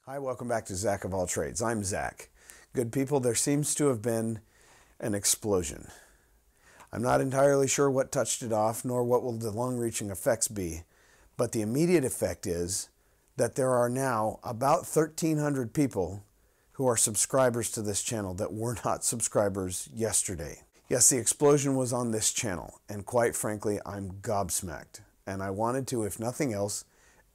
Hi, welcome back to Zack of All Trades. I'm Zack. Good people, there seems to have been an explosion. I'm not entirely sure what touched it off, nor what will the long-reaching effects be, but the immediate effect is that there are now about 1,300 people who are subscribers to this channel that were not subscribers yesterday. Yes, the explosion was on this channel, and quite frankly, I'm gobsmacked. And I wanted to, if nothing else,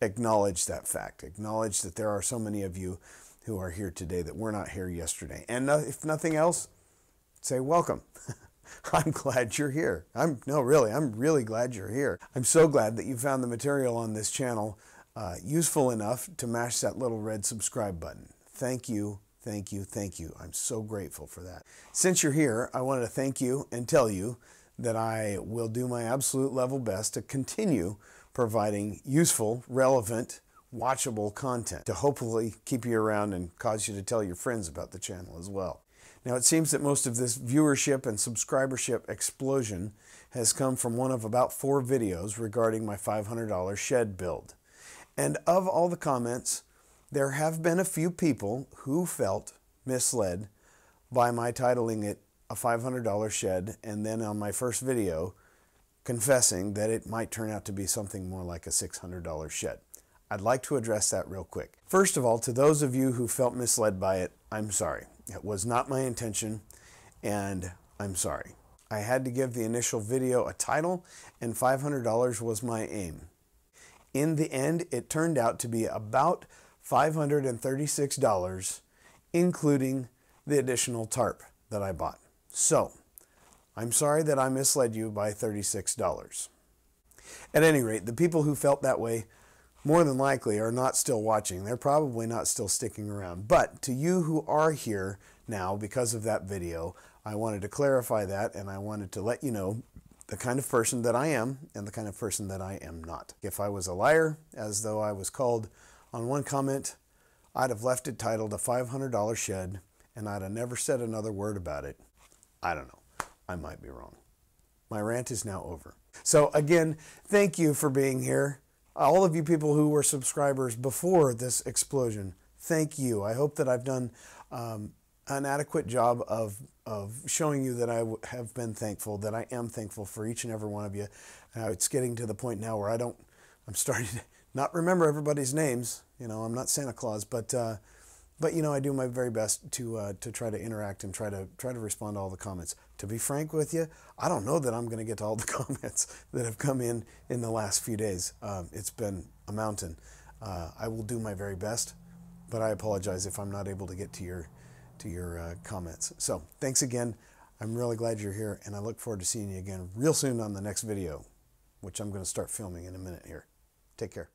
acknowledge that fact. Acknowledge that there are so many of you who are here today that were not here yesterday. And if nothing else, say welcome. I'm glad you're here. I'm really glad you're here. I'm so glad that you found the material on this channel useful enough to mash that little red subscribe button. Thank you, thank you, thank you. I'm so grateful for that. Since you're here, I wanted to thank you and tell you that I will do my absolute level best to continue providing useful, relevant, watchable content to hopefully keep you around and cause you to tell your friends about the channel as well. Now, it seems that most of this viewership and subscribership explosion has come from one of about 4 videos regarding my $500 shed build. And of all the comments, there have been a few people who felt misled by my titling it a $500 shed and then on my first video confessing that it might turn out to be something more like a $600 shed. I'd like to address that real quick. First of all, to those of you who felt misled by it, I'm sorry. It was not my intention, and I'm sorry. I had to give the initial video a title, and $500 was my aim. In the end, it turned out to be about $536, including the additional tarp that I bought. So, I'm sorry that I misled you by $36. At any rate, the people who felt that way more than likely are not still watching. They're probably not still sticking around. But to you who are here now because of that video, I wanted to clarify that, and I wanted to let you know the kind of person that I am and the kind of person that I am not. If I was a liar, as though I was called on one comment, I'd have left it titled a $500 shed, and I'd have never said another word about it. I don't know. I might be wrong. My rant is now over. So again, thank you for being here. All of you people who were subscribers before this explosion, thank you. I hope that I've done an adequate job of showing you that I have been thankful, that I am thankful for each and every one of you. It's getting to the point now where I'm starting to not remember everybody's names. You know, I'm not Santa Claus, but you know, I do my very best to try to interact and try to respond to all the comments. To be frank with you, I don't know that I'm going to get to all the comments that have come in the last few days. It's been a mountain. I will do my very best, but I apologize if I'm not able to get to your comments. So thanks again. I'm really glad you're here, and I look forward to seeing you again real soon on the next video, which I'm going to start filming in a minute here. Take care.